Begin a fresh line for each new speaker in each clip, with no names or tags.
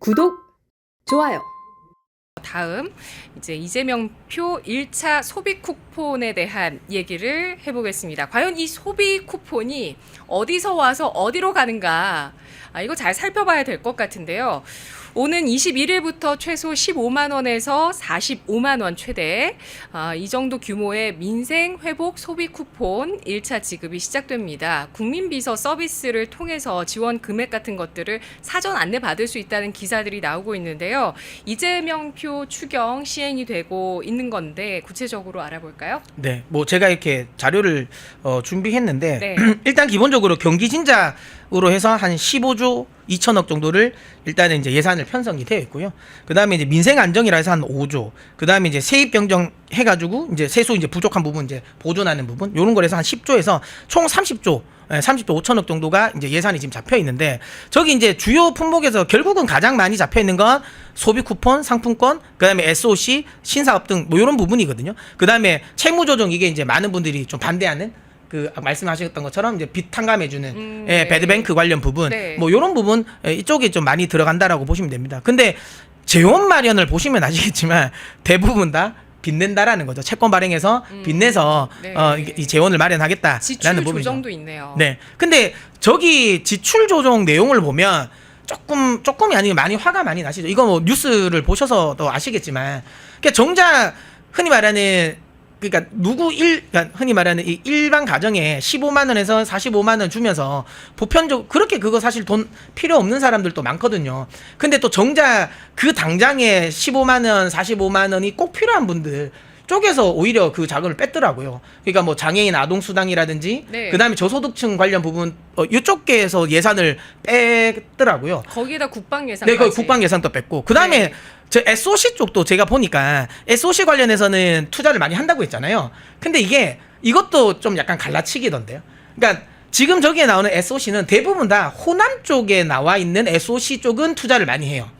구독, 좋아요.
다음 이제 이재명 표 1차 소비 쿠폰에 대한 얘기를 해보겠습니다. 과연 이 소비 쿠폰이 어디서 와서 어디로 가는가? 이거 잘 살펴봐야 될 것 같은데요. 오는 21일부터 최소 15만 원에서 45만 원 최대 이 정도 규모의 민생 회복 소비 쿠폰 1차 지급이 시작됩니다. 국민비서 서비스를 통해서 지원 금액 같은 것들을 사전 안내 받을 수 있다는 기사들이 나오고 있는데요. 이재명 표 추경 시행이 되고 있는 건데 구체적으로 알아볼까요?
네, 뭐 제가 이렇게 자료를 준비했는데
네.
일단 기본적으로 경기 진작으로 해서 한 15조 2천억 정도를 일단은 이제 예산을 편성이 되어 있고요. 그 다음에 이제 민생 안정이라 해서 한 5조. 그 다음에 이제 세입 변경 해가지고 이제 세수 이제 부족한 부분 이제 보존하는 부분 요런 거에서 한 10조에서 총 30조 5천억 정도가 이제 예산이 지금 잡혀 있는데 저기 이제 주요 품목에서 결국은 가장 많이 잡혀 있는 건 소비 쿠폰, 상품권, 그다음에 SOC, 신사업 등 뭐 이런 부분이거든요. 그다음에 채무 조정 이게 이제 많은 분들이 좀 반대하는 그 말씀하셨던 것처럼 이제 빚 탕감해주는
네.
배드뱅크 관련 부분
네.
뭐 이런 부분 이쪽에 좀 많이 들어간다라고 보시면 됩니다. 근데 재원 마련을 보시면 아시겠지만 대부분 다 빚낸다라는 거죠. 채권 발행해서 빚내서
네.
이 재원을 마련하겠다라는
지출
부분이죠.
조정도 있네요.
네. 근데 저기 지출 조정 내용을 보면 조금이 아니고 많이 화가 많이 나시죠. 이거 뭐 뉴스를 보셔서도 아시겠지만, 그러니까 정작 흔히 말하는 그러니까 그러니까 흔히 말하는 이 일반 가정에 15만 원에서 45만 원 주면서 보편적 그렇게 그거 사실 돈 필요 없는 사람들도 많거든요. 근데 또 정작 그 당장에 15만 원, 45만 원이 꼭 필요한 분들 쪽에서 오히려 그 자금을 뺐더라고요. 그러니까 뭐 장애인 아동수당이라든지
네.
그다음에 저소득층 관련 부분 이쪽에서 예산을 뺐더라고요.
거기에다 국방 예산.
네, 그 국방 예산도 뺐고 그다음에
네.
저 SOC 쪽도 제가 보니까 SOC 관련해서는 투자를 많이 한다고 했잖아요. 근데 이것도 좀 약간 갈라치기던데요. 그러니까 지금 저기에 나오는 SOC는 대부분 다 호남 쪽에 나와 있는 SOC 쪽은 투자를 많이 해요.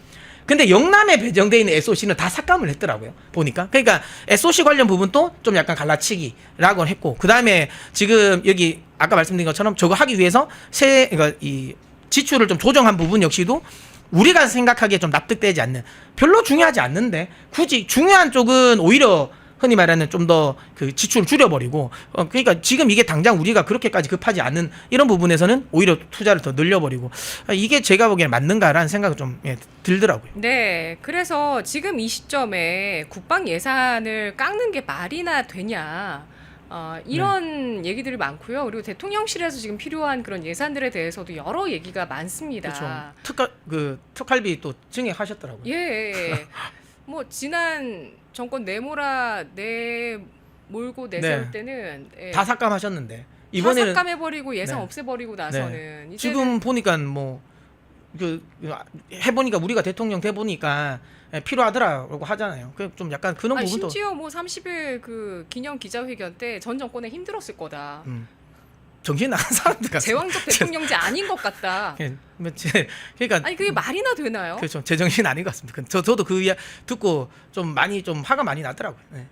근데 영남에 배정되어 있는 SOC는 다 삭감을 했더라고요. 보니까. 그러니까 SOC 관련 부분도 좀 약간 갈라치기라고 했고 그다음에 지금 여기 아까 말씀드린 것처럼 저거 하기 위해서 그러니까 이 지출을 좀 조정한 부분 역시도 우리가 생각하기에 좀 납득되지 않는 별로 중요하지 않는데 굳이 중요한 쪽은 오히려 흔히 말하는 좀 더 그 지출을 줄여버리고 그러니까 지금 이게 당장 우리가 그렇게까지 급하지 않은 이런 부분에서는 오히려 투자를 더 늘려버리고 이게 제가 보기에는 맞는가라는 생각이 좀 들더라고요.
네, 그래서 지금 이 시점에 국방 예산을 깎는 게 말이나 되냐 이런 얘기들이 많고요. 그리고 대통령실에서 지금 필요한 그런 예산들에 대해서도 여러 얘기가 많습니다.
그렇죠. 특활비 또 증액하셨더라고요.
예, 뭐 지난 정권 내몰고 내세울
네.
때는
다 삭감하셨는데
다
이번에는
삭감해버리고 예산
네.
없애버리고 나서는 이제는
지금 보니까 뭐 해보니까 우리가 대통령 돼 보니까 필요하더라고 하잖아요. 그 좀 약간 그런 부분도
심지어 뭐 30일 그 기념 기자회견 때 전 정권에 힘들었을 거다.
정신 나간 사람들 같아요.
제왕적 대통령제 아닌 것 같다.
그러니까
아니 그게 말이나 되나요?
그렇죠. 제정신 아닌 것 같습니다. 저도 그 이야 듣고 좀 화가 많이 나더라고요. 네.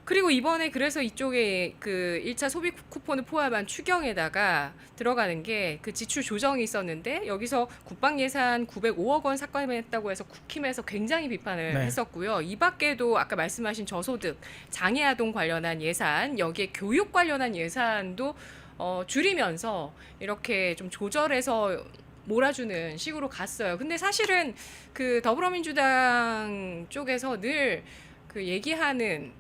그리고 이번에 그래서 이쪽에 그 1차 소비 쿠폰을 포함한 추경에다가 들어가는 게 그 지출 조정이 있었는데 여기서 국방 예산 905억 원 삭감했다고 해서 국힘에서 굉장히 비판을
네.
했었고요. 이 밖에도 아까 말씀하신 저소득, 장애 아동 관련한 예산, 여기에 교육 관련한 예산도 줄이면서 이렇게 좀 조절해서 몰아주는 식으로 갔어요. 근데 사실은 그 더불어민주당 쪽에서 늘 그 얘기하는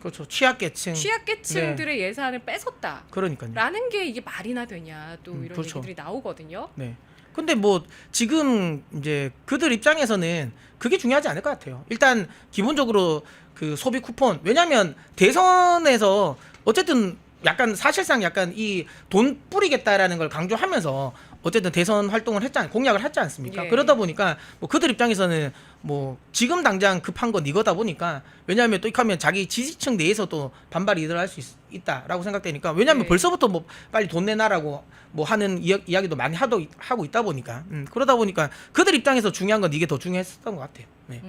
그렇죠.
취약계층들의 예산을 뺏었다.
그러니까요.
라는 게 이게 말이나 되냐 또 이런
그렇죠.
얘기들이 나오거든요.
네. 근데 뭐 지금 이제 그들 입장에서는 그게 중요하지 않을 것 같아요. 일단 기본적으로 그 소비 쿠폰 왜냐하면 대선에서 어쨌든 약간 사실상 약간 이 돈 뿌리겠다라는 걸 강조하면서 어쨌든 대선 활동을 공약을 했지 않습니까?
예.
그러다 보니까 뭐 그들 입장에서는 뭐 지금 당장 급한 건 이거다 보니까 왜냐하면 또 이렇게 하면 자기 지지층 내에서도 반발이 일어날 수 있다라고 생각되니까 왜냐하면
네.
벌써부터 뭐 빨리 돈 내놔라고 뭐 하는 이야기도 많이 하고 있다 보니까 그러다 보니까 그들 입장에서 중요한 건 이게 더 중요했었던 것 같아요. 네.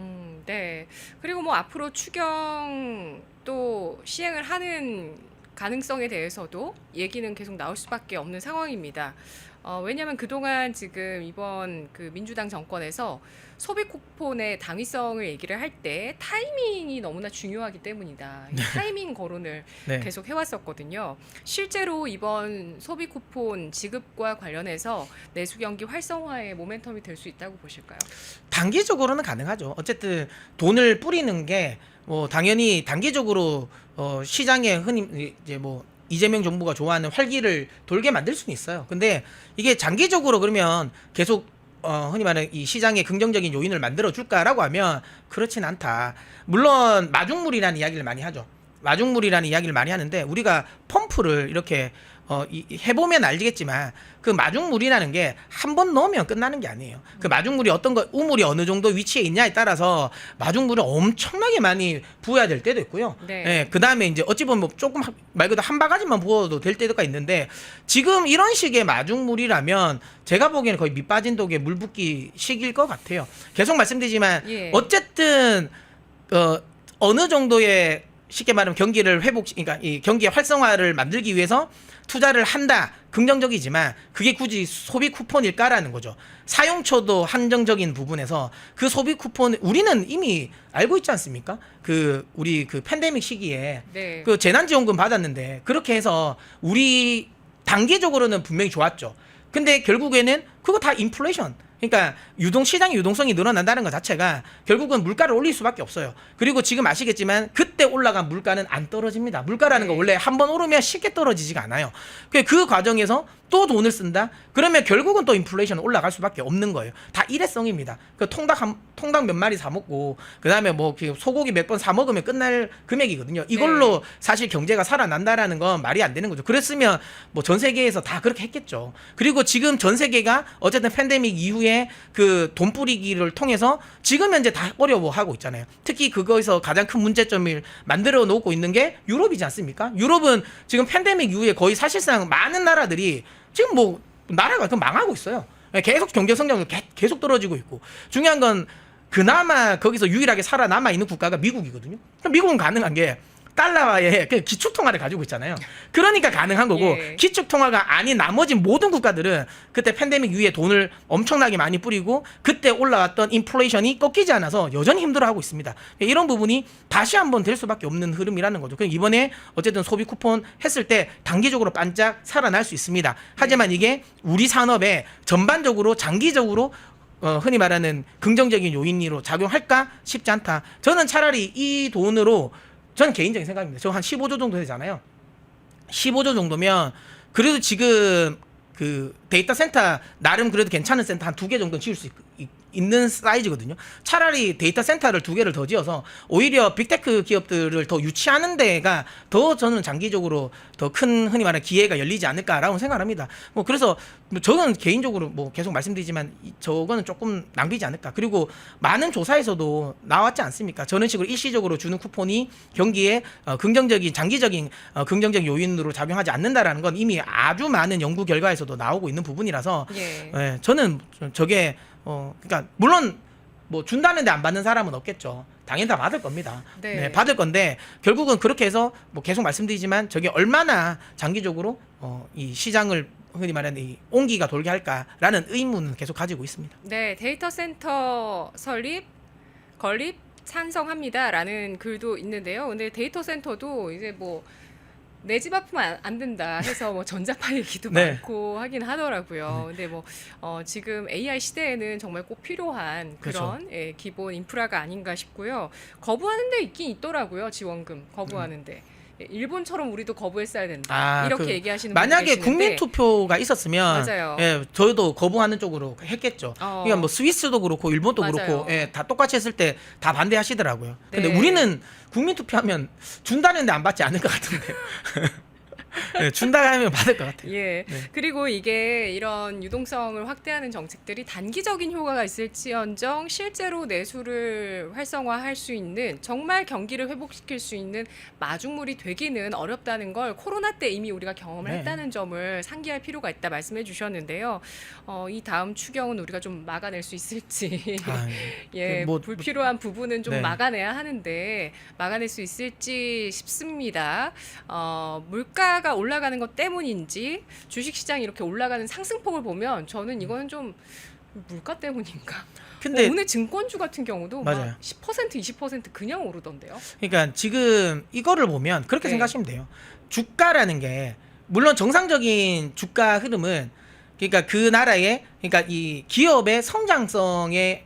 네. 그리고 뭐 앞으로 추경 또 시행을 하는 가능성에 대해서도 얘기는 계속 나올 수밖에 없는 상황입니다. 왜냐하면 그동안 지금 이번 그 민주당 정권에서 소비 쿠폰의 당위성을 얘기를 할 때 타이밍이 너무나 중요하기 때문이다. 이 타이밍 거론을
네.
계속 해왔었거든요. 실제로 이번 소비 쿠폰 지급과 관련해서 내수 경기 활성화의 모멘텀이 될 수 있다고 보실까요?
단기적으로는 가능하죠. 어쨌든 돈을 뿌리는 게 뭐 당연히 단기적으로 시장에 흔히 이제 뭐 이재명 정부가 좋아하는 활기를 돌게 만들 수는 있어요. 근데 이게 장기적으로 그러면 계속 흔히 말하는 이 시장에 긍정적인 요인을 만들어 줄까라고 하면 그렇진 않다. 물론 마중물이라는 이야기를 많이 하죠. 마중물이라는 이야기를 많이 하는데 우리가 펌프를 이렇게 해보면 알겠지만 그 마중물이라는 게 한 번 넣으면 끝나는 게 아니에요. 그 마중물이 어떤 거 우물이 어느 정도 위치에 있냐에 따라서 마중물을 엄청나게 많이 부어야 될 때도 있고요.
네.
예, 그 다음에 이제 어찌 보면 뭐 조금 말 그대로 한 바가지만 부어도 될 때가 있는데 지금 이런 식의 마중물이라면 제가 보기에는 거의 밑 빠진 독에 물 붓기 식일 것 같아요. 계속 말씀드리지만
예.
어쨌든 어느 정도의 쉽게 말하면 경기를 그러니까 이 경기의 활성화를 만들기 위해서 투자를 한다. 긍정적이지만 그게 굳이 소비 쿠폰일까라는 거죠. 사용처도 한정적인 부분에서 그 소비 쿠폰 우리는 이미 알고 있지 않습니까? 우리 그 팬데믹 시기에
네.
그 재난지원금 받았는데 그렇게 해서 우리 단기적으로는 분명히 좋았죠. 근데 결국에는 그거 다 인플레이션. 그러니까 시장의 유동성이 늘어난다는 것 자체가 결국은 물가를 올릴 수밖에 없어요. 그리고 지금 아시겠지만 그때 올라간 물가는 안 떨어집니다. 물가라는 거 원래 한번 오르면 쉽게 떨어지지가 않아요. 그 과정에서 또 돈을 쓴다? 그러면 결국은 또 인플레이션 올라갈 수밖에 없는 거예요. 다 일회성입니다. 그 통닭 몇 마리 사 먹고 그다음에 뭐 소고기 몇 번 사 먹으면 끝날 금액이거든요. 이걸로 사실 경제가 살아난다라는 건 말이 안 되는 거죠. 그랬으면 뭐 전 세계에서 다 그렇게 했겠죠. 그리고 지금 전 세계가 어쨌든 팬데믹 이후에 그 돈 뿌리기를 통해서 지금 현재 다 어려워하고 있잖아요. 특히 그거에서 가장 큰 문제점을 만들어 놓고 있는 게 유럽이지 않습니까? 유럽은 지금 팬데믹 이후에 거의 사실상 많은 나라들이 지금 뭐 나라가 망하고 있어요. 계속 경제 성장률 계속 떨어지고 있고 중요한 건 그나마 거기서 유일하게 살아남아 있는 국가가 미국이거든요. 미국은 가능한 게 달러의 기축통화를 가지고 있잖아요. 그러니까 가능한 거고
예.
기축통화가 아닌 나머지 모든 국가들은 그때 팬데믹 이후에 돈을 엄청나게 많이 뿌리고 그때 올라왔던 인플레이션이 꺾이지 않아서 여전히 힘들어하고 있습니다. 이런 부분이 다시 한번 될 수밖에 없는 흐름이라는 거죠. 이번에 어쨌든 소비 쿠폰 했을 때 단기적으로 반짝 살아날 수 있습니다. 하지만 이게 우리 산업에 전반적으로 장기적으로 흔히 말하는 긍정적인 요인으로 작용할까 싶지 않다. 저는 차라리 이 돈으로 저는 개인적인 생각입니다. 저 한 15조 정도 되잖아요. 15조 정도면 그래도 지금 그 데이터 센터 나름 그래도 괜찮은 센터 한 2개 정도 지을 수 있는 사이즈거든요. 차라리 데이터 센터를 2개를 더 지어서 오히려 빅테크 기업들을 더 유치하는 데가 더 저는 장기적으로 더 큰 흔히 말하는 기회가 열리지 않을까라고 생각합니다. 뭐 그래서 저는 개인적으로 뭐 계속 말씀드리지만 저거는 조금 낭비지 않을까. 그리고 많은 조사에서도 나왔지 않습니까? 저런 식으로 일시적으로 주는 쿠폰이 경기에 긍정적인 장기적인 긍정적 요인으로 작용하지 않는다라는 건 이미 아주 많은 연구 결과에서도 나오고 있는 부분이라서
예.
저는 저게 그러니까 물론 뭐 준다는데 안 받는 사람은 없겠죠. 당연히 다 받을 겁니다.
네.
받을 건데 결국은 그렇게 해서 뭐 계속 말씀드리지만 저게 얼마나 장기적으로 이 시장을 흔히 말하는 이 온기가 돌게 할까라는 의문은 계속 가지고 있습니다.
네, 데이터 센터 건립 찬성합니다라는 글도 있는데요. 근데 데이터 센터도 이제 뭐 내 집 아프면 안 된다 해서 뭐 전자파 얘기도
네.
많고 하긴 하더라고요. 근데 뭐 지금 AI 시대에는 정말 꼭 필요한 그런 예, 기본 인프라가 아닌가 싶고요. 거부하는 데 있긴 있더라고요. 지원금 거부하는데. 예, 일본처럼 우리도 거부했어야 된다. 이렇게 얘기하시는 분들
만약에
계시는데
국민 투표가 있었으면
맞아요.
예, 저희도 거부하는 쪽으로 했겠죠. 그러니까 뭐 스위스도 그렇고 일본도
맞아요.
그렇고 예, 다 똑같이 했을 때 다 반대하시더라고요. 근데
네.
우리는 국민 투표하면 준다는데 안 받지 않을 것 같은데. 예, 준다 하면 받을 것 같아요.
예.
네.
그리고 이게 이런 유동성을 확대하는 정책들이 단기적인 효과가 있을지언정 실제로 내수를 활성화할 수 있는 정말 경기를 회복시킬 수 있는 마중물이 되기는 어렵다는 걸 코로나 때 이미 우리가 경험을
네.
했다는 점을 상기할 필요가 있다 말씀해 주셨는데요. 이 다음 추경은 우리가 좀 막아낼 수 있을지 예,
뭐,
불필요한 부분은 좀
네.
막아내야 하는데 막아낼 수 있을지 싶습니다. 물가가 올라가는 것 때문인지 주식시장이 이렇게 올라가는 상승폭을 보면 저는 이거는 좀 물가 때문인가?
근데
오늘 증권주 같은 경우도
맞아요.
막 10% 20% 그냥 오르던데요.
그러니까 지금 이거를 보면 그렇게
네.
생각하시면 돼요. 주가라는 게 물론 정상적인 주가 흐름은 그러니까 그 나라의 그러니까 이 기업의 성장성이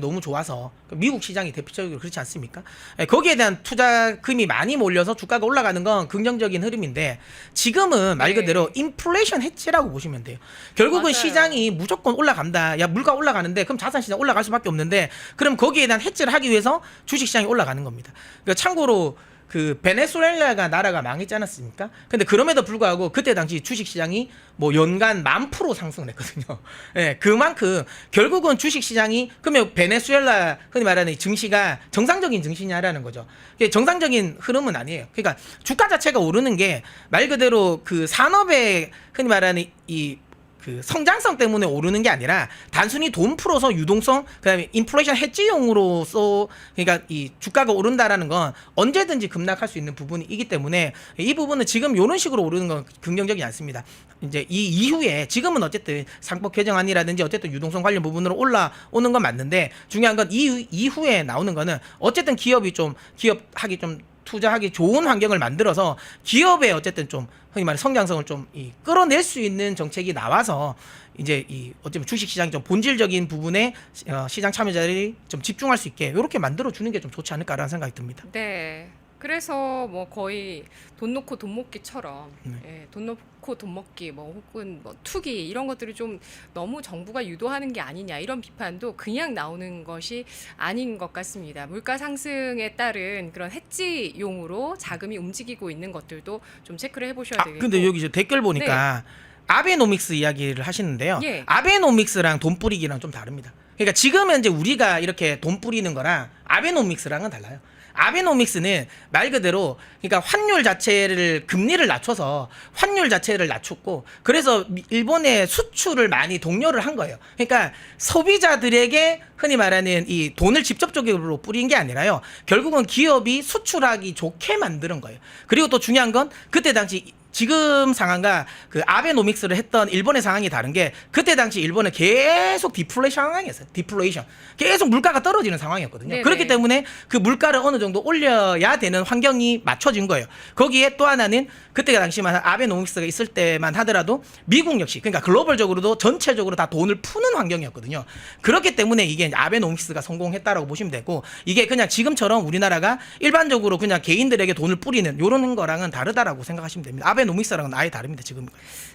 너무 좋아서 미국 시장이 대표적으로 그렇지 않습니까? 거기에 대한 투자금이 많이 몰려서 주가가 올라가는 건 긍정적인 흐름인데 지금은 말
네.
그대로 인플레이션 해지라고 보시면 돼요. 결국은
맞아요.
시장이 무조건 올라간다. 야, 물가 올라가는데 그럼 자산시장 올라갈 수밖에 없는데 그럼 거기에 대한 해지를 하기 위해서 주식시장이 올라가는 겁니다. 그러니까 참고로 그 베네수엘라가 나라가 망했지 않았습니까? 근데 그럼에도 불구하고 그때 당시 주식시장이 뭐 연간 10,000% 상승을 했거든요. 예, 그만큼 결국은 주식시장이 그러면 베네수엘라 흔히 말하는 이 증시가 정상적인 증시냐라는 거죠. 이게 정상적인 흐름은 아니에요. 그러니까 주가 자체가 오르는 게 말 그대로 그 산업의 흔히 말하는 이 그 성장성 때문에 오르는 게 아니라 단순히 돈 풀어서 유동성 그다음에 인플레이션 해지용으로서 그러니까 이 주가가 오른다라는 건 언제든지 급락할 수 있는 부분이기 때문에 이 부분은 지금 이런 식으로 오르는 건 긍정적이지 않습니다. 이제 이 이후에 지금은 어쨌든 상법 개정안이라든지 어쨌든 유동성 관련 부분으로 올라오는 건 맞는데 중요한 건 이후에 나오는 거는 어쨌든 기업하기 좀 투자하기 좋은 환경을 만들어서 기업의 어쨌든 좀 흔히 말해 성장성을 좀 끌어낼 수 있는 정책이 나와서 이제 어쩌면 주식 시장이 좀 본질적인 부분에 시장 참여자들이 좀 집중할 수 있게 이렇게 만들어 주는 게 좀 좋지 않을까라는 생각이 듭니다.
네. 그래서 뭐 거의 돈 놓고 돈 먹기처럼
네.
예, 돈 놓고 돈 먹기 뭐 혹은 뭐 투기 이런 것들을 좀 너무 정부가 유도하는 게 아니냐 이런 비판도 그냥 나오는 것이 아닌 것 같습니다. 물가 상승에 따른 그런 해지용으로 자금이 움직이고 있는 것들도 좀 체크를 해보셔야 되겠고.
근데 여기 댓글 보니까 아베노믹스 이야기를 하시는데요.
예.
아베노믹스랑 돈 뿌리기랑 좀 다릅니다. 그러니까 지금 현재 우리가 이렇게 돈 뿌리는 거랑 아베노믹스랑은 달라요. 아베노믹스는 말 그대로 그러니까 환율 자체를 금리를 낮춰서 환율 자체를 낮췄고 그래서 일본의 수출을 많이 독려를 한 거예요. 그러니까 소비자들에게 흔히 말하는 이 돈을 직접적으로 뿌린 게 아니라요. 결국은 기업이 수출하기 좋게 만드는 거예요. 그리고 또 중요한 건 그때 당시 지금 상황과 그 아베노믹스를 했던 일본의 상황이 다른 게 그때 당시 일본은 계속 디플레이션 상황이었어요. 디플레이션. 계속 물가가 떨어지는 상황이었거든요.
네네.
그렇기 때문에 그 물가를 어느 정도 올려야 되는 환경이 맞춰진 거예요. 거기에 또 하나는 그때 당시만 아베노믹스가 있을 때만 하더라도 미국 역시 그러니까 글로벌적으로도 전체적으로 다 돈을 푸는 환경이었거든요. 그렇기 때문에 이게 아베노믹스가 성공했다라고 보시면 되고 이게 그냥 지금처럼 우리나라가 일반적으로 그냥 개인들에게 돈을 뿌리는 요런 거랑은 다르다라고 생각하시면 됩니다. 아베노믹스랑은 아예 다릅니다. 지금.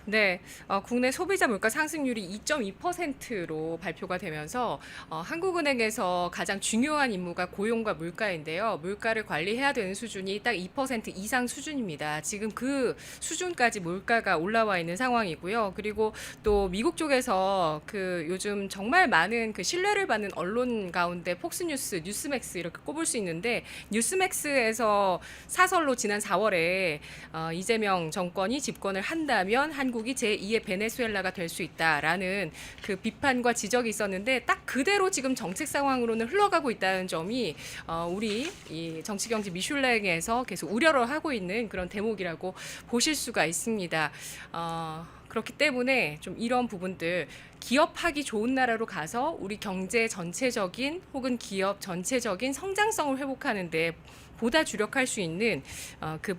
네, 국내 소비자 물가 상승률이 2.2%로 발표가 되면서 한국은행에서 가장 중요한 임무가 고용과 물가인데요. 물가를 관리해야 되는 수준이 딱 2% 이상 수준입니다. 지금 그 수준까지 물가가 올라와 있는 상황이고요. 그리고 또 미국 쪽에서 그 요즘 정말 많은 그 신뢰를 받는 언론 가운데 폭스뉴스, 뉴스맥스 이렇게 꼽을 수 있는데 뉴스맥스에서 사설로 지난 4월에 이재명 정권이 집권을 한다면 한국이 제2의 베네수엘라가 될 수 있다라는 그 비판과 지적이 있었는데 딱 그대로 지금 정책 상황으로는 흘러가고 있다는 점이 우리 이 정치경제 미슐랭에서 계속 우려를 하고 있는 그런 대목이라고 보실 수가 있습니다. 그렇기 때문에 좀 이런 부분들 기업하기 좋은 나라로 가서 우리 경제 전체적인 혹은 기업 전체적인 성장성을 회복하는 데 보다 주력할 수 있는 그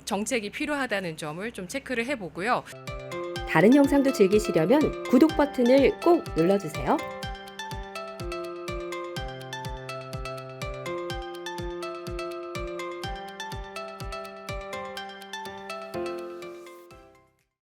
정책이 필요하다는 점을 좀 체크를 해보고요.
다른 영상도 즐기시려면 구독 버튼을 꼭 눌러주세요.